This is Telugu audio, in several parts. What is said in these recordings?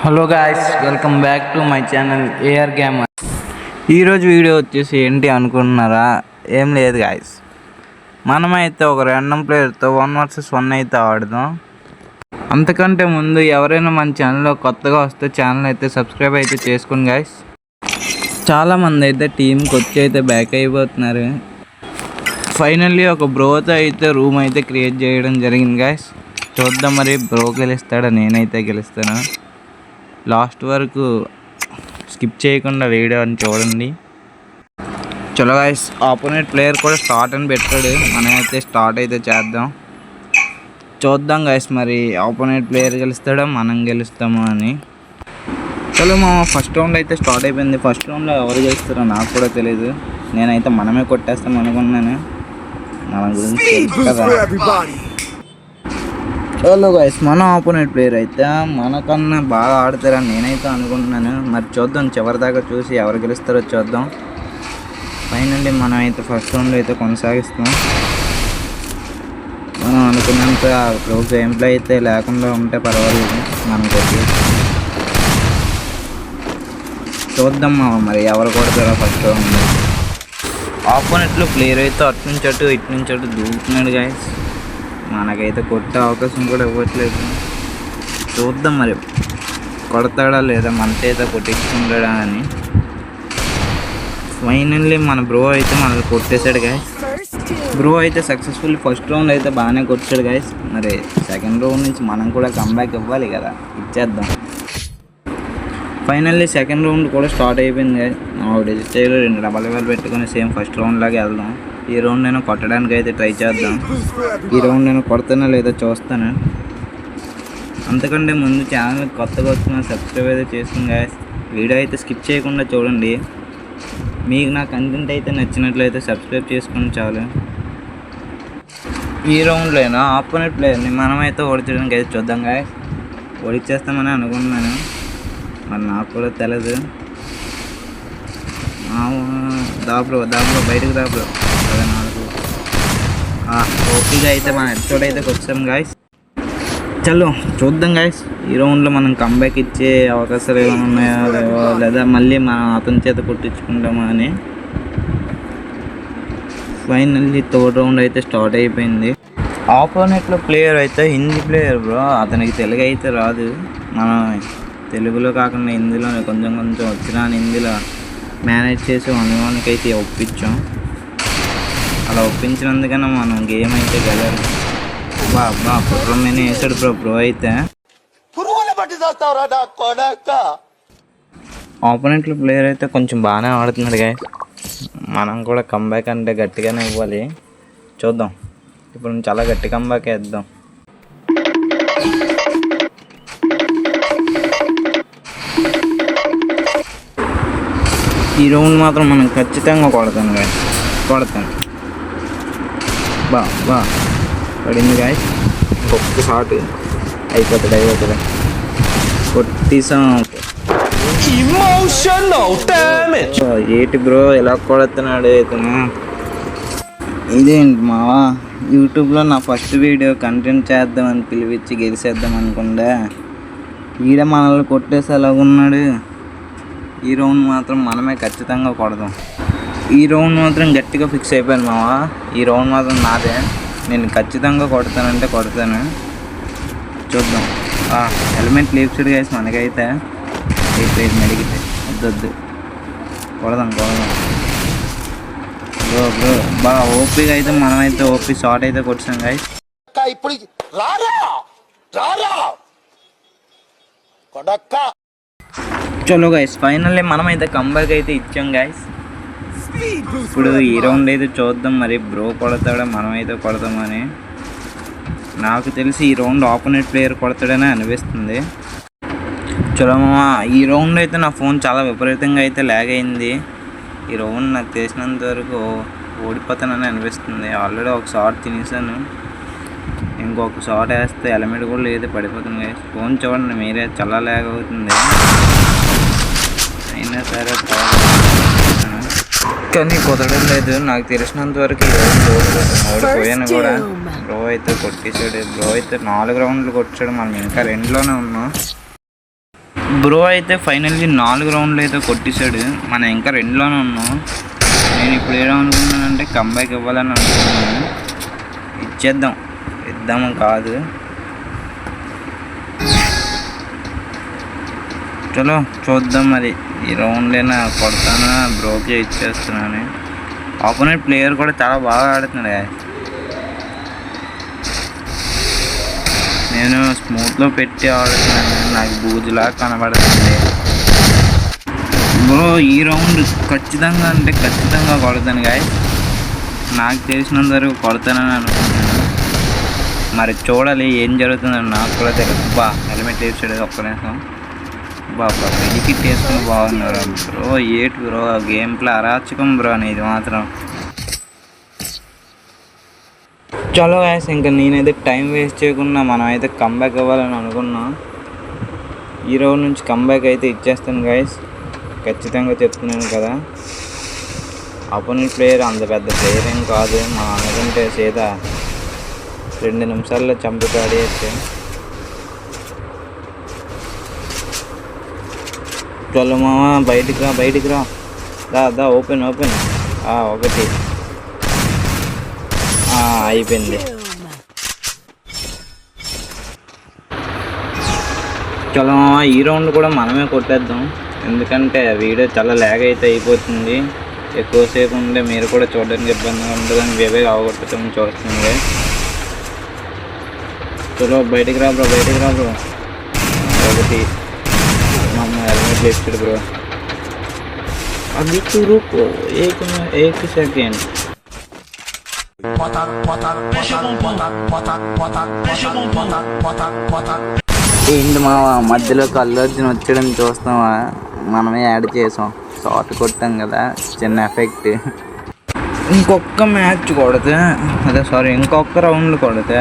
Hello guys, welcome back to my channel AR gamer. ఈరోజు వీడియో వచ్చేసి ఏంటి అనుకుంటున్నారా? ఏం లేదు గాయ్స్, మనమైతే ఒక ర్యాండమ్ ప్లేయర్తో 1 vs 1 అయితే ఆడదాం. అంతకంటే ముందు ఎవరైనా మన ఛానల్లో కొత్తగా వస్తే ఛానల్ అయితే సబ్స్క్రైబ్ అయితే చేసుకోండి గాయ్స్. చాలామంది అయితే టీంకి వచ్చి అయితే బ్యాక్ అయిపోతున్నారు. ఫైనల్లీ ఒక బ్రోతో అయితే రూమ్ అయితే క్రియేట్ చేయడం జరిగింది గాయ్స్. చూద్దాం మరి బ్రో గెలుస్తాడా నేనైతే గెలుస్తాను. లాస్ట్ వరకు స్కిప్ చేయకుండా వీడియో అని చూడండి. చలో గాయ్స్, ఆపోనెంట్ ప్లేయర్ కూడా స్టార్ట్ అని పెట్టాడు. మనమైతే స్టార్ట్ అయితే చేద్దాం. చూద్దాం గాయ్స్, మరి ఆపోనెంట్ ప్లేయర్ గెలుస్తాడా మనం గెలుస్తామో అని. చలో మా ఫస్ట్ రౌండ్ అయితే స్టార్ట్ అయిపోయింది. ఫస్ట్ రౌండ్లో ఎవరు గెలుస్తారో నాకు కూడా తెలియదు. నేనైతే మనమే కొట్టేస్తాం అనుకున్నాను. మన గురించి కదా. చలో గైస్, మన ఆపోనెంట్ ప్లేయర్ అయితే మనకన్నా బాగా ఆడతారని నేనైతే అనుకుంటున్నాను. మరి చూద్దాం, చివరిదాకా చూసి ఎవరు గెలుస్తారో చూద్దాం. ఫైనల్లీ మనం అయితే ఫస్ట్ రౌండ్లో అయితే కొనసాగిస్తాం. మనం అనుకున్నంత గేమ్ ప్లే అయితే లేకుండా ఉంటే పర్వాలేదు మనకొచ్చి. చూద్దాం మరి ఎవరు కొడతారో ఫస్ట్ రౌండ్. ఆపోనెంట్లో ప్లేయర్ అయితే అటు నుంచి అటు ఇటు నుంచి అటు దూకుతున్నాడు గాయస్. మనకైతే కొట్టే అవకాశం కూడా ఇవ్వట్లేదు. చూద్దాం మరి కొడతాడా లేదా, మన చేత కొట్టించుకుంటాడా అని. ఫైనల్లీ మన బ్రో అయితే మనల్ని కొట్టేశాడు గాయస్. బ్రో అయితే సక్సెస్ఫుల్ ఫస్ట్ రౌండ్ అయితే బాగానే కొట్టాడు గాయస్. మరి సెకండ్ రౌండ్ నుంచి మనం కూడా కంబ్యాక్ ఇవ్వాలి కదా, ఇచ్చేద్దాం. ఫైనల్లీ సెకండ్ రౌండ్ కూడా స్టార్ట్ అయిపోయింది గాయస్. డిజిటల్ 2 డబల్ లెవెల్ పెట్టుకుని సేమ్ ఫస్ట్ రౌండ్ లాగా వెళ్దాం. ఈ రౌండ్ నేను కొట్టడానికి అయితే ట్రై చేద్దాం. ఈ రౌండ్ నేను కొడతానో లేదో చూస్తాను. అంతకంటే ముందు ఛానల్ కొత్తగా వచ్చిన సబ్స్క్రైబ్ అయితే చేసుకుని గాయస్. వీడియో అయితే స్కిప్ చేయకుండా చూడండి. మీకు నా కంటెంట్ అయితే నచ్చినట్లయితే సబ్స్క్రైబ్ చేసుకుని చాలు. ఈ రౌండ్లోనా ఆపోనెంట్ ప్లేయర్ని మనమైతే ఓడించడానికి అయితే చూద్దాం గాయస్. ఓడించేస్తామని అనుకుంటున్నాను, మరి నాకు కూడా తెలియదు. దాబ్రో బయటకు దాబ్రో. ఓపిగా అయితే మన ఎపిసోడ్ అయితే వచ్చాం గాయస్. చలో చూద్దాం గాయస్, ఈ రౌండ్లో మనం కంబ్యాక్ ఇచ్చే అవకాశాలు ఏమైనా ఉన్నాయా లేవో, లేదా మళ్ళీ మనం అతని చేత కొట్టించుకుంటామా అని. ఫైనల్లీ థర్డ్ రౌండ్ అయితే స్టార్ట్ అయిపోయింది. ఆపోనెంట్లో ప్లేయర్ అయితే హిందీ ప్లేయర్ బ్రో, అతనికి తెలుగు అయితే రాదు. మనం తెలుగులో కాకుండా హిందీలోనే కొంచెం వచ్చినా హిందీలో మేనేజ్ చేసి 1v1 అయితే ఒప్పించాం. అలా ఒప్పించినందుకన్నా మనం గేమ్ అయితే గెలరు. బా కుట్రం మీద వేసాడు బ్రో అయితే. ఆపోనెంట్లో ప్లేయర్ అయితే కొంచెం బాగానే ఆడుతున్నాడు గాయ్. మనం కూడా కంబ్యాక్ అంటే గట్టిగానే ఇవ్వాలి. చూద్దాం, ఇప్పుడు చాలా గట్టి కంబ్యాక్ వేద్దాం. ఈ రౌండ్ మాత్రం మనం ఖచ్చితంగా కొడతాను గాయ్, కొడతాను. బా పడింది గాయ్. ఇంకొక షాట్ అయిపోతుంది. కొట్టేసాం. ఏంటి బ్రో ఎలా కొడుతున్నాడు ఇతను? ఇదేంటి మావా, యూట్యూబ్లో నా ఫస్ట్ వీడియో కంటెంట్ చేద్దామని పిలిపించి గెలిచేద్దాం అనుకుంటా ఈడ మనల్ని కొట్టేసి ఎలాగున్నాడు. ఈ రౌండ్ మాత్రం మనమే ఖచ్చితంగా కొడదాం. ఈ రౌండ్ మాత్రం గట్టిగా ఫిక్స్ అయిపోయాను మావా. ఈ రౌండ్ మాత్రం నాదే, నేను ఖచ్చితంగా కొడతానంటే కొడతాను. చూద్దాం. హెల్మెట్ లీవ్స్డ్ గైస్ మనకైతే. అయిపోయింది మెడిగితే వద్దు. కొడదాం బ్రో. బాగా ఓపీగా అయితే మనమైతే ఓపీ షార్ట్ అయితే కొట్టాం గైస్. చలో గైస్, ఫైనల్లీ మనమైతే కంబ్యాక్ అయితే ఇచ్చాం గైస్. ఇప్పుడు ఈ రౌండ్ అయితే చూద్దాం మరి బ్రో కొడతాడా మనమైతే కొడతామని. నాకు తెలిసి ఈ రౌండ్ ఆపోనెంట్ ప్లేయర్ కొడతాడని అనిపిస్తుంది. చలో మామా, ఈ రౌండ్ అయితే నా ఫోన్ చాలా విపరీతంగా అయితే ల్యాగ్ అయింది. ఈ రౌండ్ నాకు తెలిసినంత వరకు ఓడిపోతానని అనిపిస్తుంది. ఆల్రెడీ ఒక షాట్ తినేసాను, ఇంకొక షాట్ వేస్తే హెల్మెట్ కూడా లేదు, పడిపోతుంది గైస్. ఫోన్ చూడండి మీరే, చాలా ల్యాగ్ అవుతుంది. అయినా సరే కానీ కుదరడం లేదు. నాకు తెలిసినంత వరకు ఓడిపోయాను కూడా. బ్రో అయితే కొట్టేశాడు. బ్రో అయితే 4 రౌండ్లు కొట్టాడు, మనం ఇంకా 2లోనే ఉన్నాం. బ్రో అయితే ఫైనల్లీ 4 రౌండ్లు అయితే కొట్టేశాడు. మనం ఇంకా 2లోనే ఉన్నాం. నేను ఇప్పుడు ఏమనుకున్నానంటే కంబ్యాక్ ఇవ్వాలని అనుకున్నాను. ఇద్దాము కాదు. చలో చూద్దాం మరి ఈ రౌండ్లైనా కొడతానా బ్రోకే ఇచ్చేస్తున్నాను. ఆపోనెంట్ ప్లేయర్ కూడా చాలా బాగా ఆడుతున్నాడు. నేను స్మూత్లో పెట్టి ఆడుతున్నాను, నాకు బూజులా కనబడుతుంది. బ్రో ఈ రౌండ్ ఖచ్చితంగా కొడతాను గాయస్. నాకు తెలిసినంత వరకు కొడతానని అనుకుంటున్నాను. మరి చూడాలి ఏం జరుగుతుందో నాకు కూడా తెలియదు. హెల్మెట్ వేసాడు ఒక్క నిమిషం. వెలికి వేసుకుని బాగున్నారు బ్రో. బ్రో గేమ్ ప్లే అరాచకం బ్రో అనేది మాత్రం. చలో గాయస్, ఇంకా నేనైతే టైం వేస్ట్ చేయకుండా మనం అయితే కంబ్యాక్ ఇవ్వాలని అనుకున్నాం. ఈ రౌండ్ నుంచి కంబ్యాక్ అయితే ఇచ్చేస్తాను గాయస్, ఖచ్చితంగా చెప్తున్నాను కదా. అపోనెంట్ ప్లేయర్ అంత పెద్ద ప్లేయర్ ఏం కాదు. మనం అనుకుంటే సీదా 2 నిమిషాల్లో చంపి ఆడేయచ్చు. చలో మామ బయటికి రా దా ఓపెన్ ఒకటి అయిపోయింది. చలో ఈ రౌండ్ కూడా మనమే కొట్టేద్దాం, ఎందుకంటే వీడియో చాలా ల్యాగ్ అయితే అయిపోతుంది. ఎక్కువసేపు ఉంటే మీరు కూడా చూడడానికి ఇబ్బందిగా ఉంటుందని వేవేగా అవగొట్టడం చూస్తుంది. చలో బయటికి రా బ్రో. ఒకటి हेलमेट लेफ्ट ब्रो. अभी तो रुको एक सेकेंड. ఏంటి మావా మధ్యలోకి అల్లు అర్జున్ వచ్చడం చూస్తావా? మనమే యాడ్ చేసాం, షార్ట్ కొట్టాం కదా, చిన్న ఎఫెక్ట్. ఇంకొక మ్యాచ్ కొడితే ఇంకొక రౌండ్ కొడితే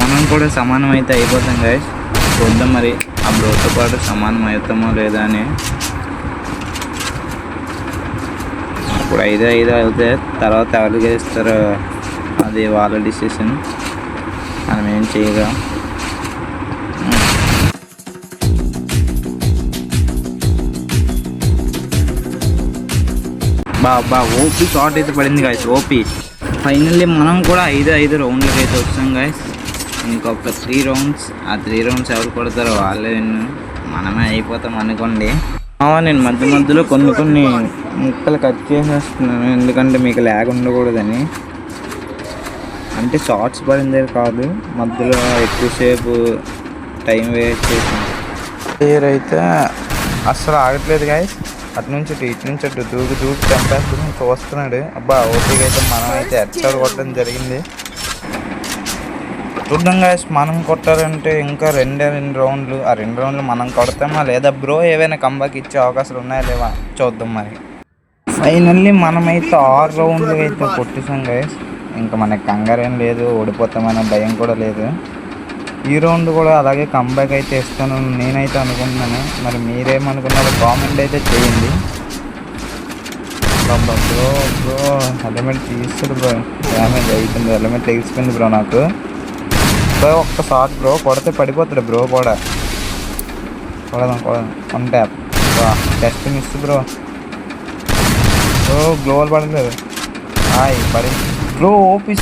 మనం కూడా సమానం అయితే అయిపోతాం గైస్. చూద్దాం మరి ఆ బ్రోతో పాటు సమానం అవుతామో లేదా అని. ఇప్పుడు 5-5 అయితే తర్వాత ఎవరు గెలుస్తారో అది వాళ్ళ డిసిషన్, మనం ఏం చేయగా. ఓపీ షార్ట్ అయితే పడింది గాయస్. ఓపీ ఫైనల్లీ మనం కూడా 5-5 రౌండ్లకి అయితే వస్తాం గాయస్. ఇంకొక 3 రౌండ్స్, ఆ 3 రౌండ్స్ ఎవరు కొడతారో వాళ్ళే విన్ను, మనమే అయిపోతాం అనుకోండి. నేను మధ్యలో కొన్ని ముక్కలు కట్ చేసేస్తున్నాను, ఎందుకంటే మీకు ల్యాగ్ ఉండకూడదని. అంటే షార్ట్స్ పడిందే కాదు, మధ్యలో ఎక్కువసేపు టైం వేస్ట్ చేసింది. ప్లేయర్ అయితే అస్సలు ఆగట్లేదు గాయస్. అటు నుంచి అటు దూకి చంపేస్తున్నాడు, చూస్తున్నాడు. ఓపీగా అయితే మనం అయితే హెడ్షాట్ కొట్టడం జరిగింది. చూద్దాం గాయస్, మనం కొట్టాలంటే ఇంకా 2 రౌండ్లు. ఆ 2 రౌండ్లు మనం కొడతామా లేదా బ్రో ఏవైనా కంబ్యాక్ ఇచ్చే అవకాశాలు ఉన్నాయా లేవా చూద్దాం మరి. ఫైనల్లీ మనమైతే 6 రౌండ్లు అయితే కొట్టేసాం గాయస్. ఇంకా మనకి కంగారేం లేదు, ఓడిపోతామనే భయం కూడా లేదు. ఈ రౌండ్ కూడా అలాగే కంబ్యాక్ అయితే ఇస్తాను నేనైతే అనుకుంటున్నాను. మరి మీరేమనుకున్నారో కామెంట్ అయితే చేయండి. బ్రో హెల్మెట్ తీస్తాడు బ్రో, డ్యామేజ్ అయిపోయింది, హెల్మెట్ తెగిసిపోయింది బ్రో నాకు. బ్రో ఒక్క షాట్ బ్రో కొడితే పడిపోతాడు బ్రో కూడా. కొడదాం 1 ట్యాప్. Just miss bro. గ్లోవల్ పడలేదు. పడింది బ్రో. ఓపీ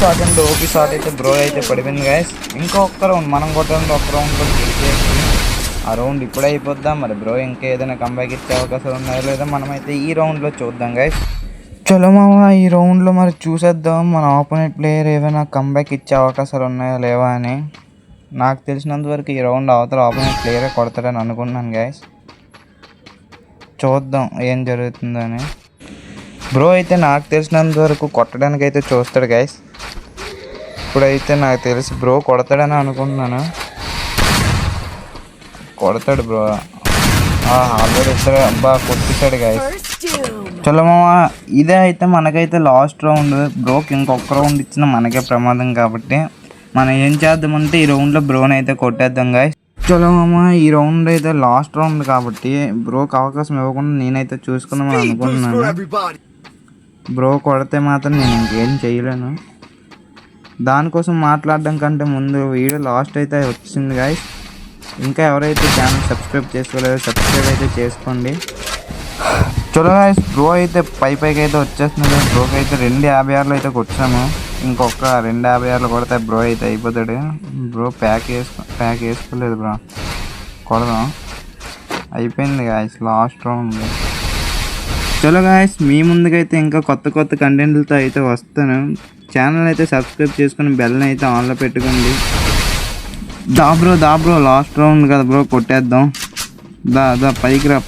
షాట్ అయితే బ్రో అయితే పడిపోయింది గాయస్. ఇంకా ఒక్క రౌండ్ మనం కొట్టాలంటే ఒక్క రౌండ్ కూడా గెలిచేసి ఆ రౌండ్ ఇప్పుడే అయిపోద్దాం. మరి బ్రో ఇంకా ఏదైనా కంబ్యాక్ ఇచ్చే అవకాశాలు ఉన్నాయో లేదా మనమైతే ఈ రౌండ్లో చూద్దాం గాయస్. చలో మామ ఈ రౌండ్లో మరి చూసేద్దాం మన ఆపోనెంట్ ప్లేయర్ ఏమైనా కంబ్యాక్ ఇచ్చే అవకాశాలు ఉన్నాయా లేవా అని. నాకు తెలిసినంత వరకు ఈ రౌండ్ అవతల ఆపోనెంట్ ప్లేయరే కొడతాడని అనుకుంటున్నాను గాయస్. చూద్దాం ఏం జరుగుతుందని. బ్రో అయితే నాకు తెలిసినంత వరకు కొట్టడానికి అయితే చూస్తాడు గాయస్. ఇప్పుడైతే నాకు తెలిసి బ్రో కొడతాడని అనుకుంటున్నాను. కొడతాడు బ్రో. ఆల్రెడీ ఇద్దరు కొట్టేశాడు గాయస్. చలో మామ ఇదే అయితే మనకైతే లాస్ట్ రౌండ్. బ్రోకి ఇంకొక రౌండ్ ఇచ్చిన మనకే ప్రమాదం కాబట్టి మనం ఏం చేద్దామంటే ఈ రౌండ్లో బ్రోని అయితే కొట్టేద్దాం గాయస్. చలో మామ ఈ రౌండ్ అయితే లాస్ట్ రౌండ్ కాబట్టి బ్రోకి అవకాశం ఇవ్వకుండా నేనైతే చూసుకుందామని అనుకుంటున్నాను. బ్రో కొడితే మాత్రం నేను ఇంకేం చేయలేను. దానికోసం మాట్లాడడం కంటే ముందు వీడియో లాస్ట్ అయితే వచ్చింది గాయస్. ఇంకా ఎవరైతే ఛానల్ సబ్స్క్రైబ్ చేసుకోలేదో సబ్స్క్రైబ్ అయితే చేసుకోండి. చలో గాయ్స్, బ్రో అయితే పైకి అయితే వచ్చేస్తున్నాడు. బ్రోకి అయితే 256 అయితే కొట్టాము. ఇంకొక 256 కొడితే బ్రో అయితే అయిపోతాడు. బ్రో ప్యాక్ వేసుకోలేదు బ్రో. కొడదాం, అయిపోయింది గాయ్స్, లాస్ట్ రౌండ్. చలో గాయ్స్, మీ ముందుకైతే ఇంకా కొత్త కంటెంట్లతో అయితే వస్తాను. ఛానల్ అయితే సబ్స్క్రైబ్ చేసుకుని బెల్ని అయితే ఆన్లో పెట్టుకోండి. దా బ్రో లాస్ట్ రౌండ్ కదా బ్రో, కొట్టేద్దాం. దా పైకి రా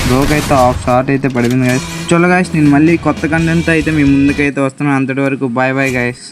బ్రోకి అయితే హాఫ్ షాట్ అయితే పడిపోయింది గాయస్. చలో గాయస్, నేను మళ్ళీ కొత్త కంటెంట్తో అయితే మీ ముందుకైతే వస్తున్నాను. అంతటి వరకు బాయ్ గాయస్.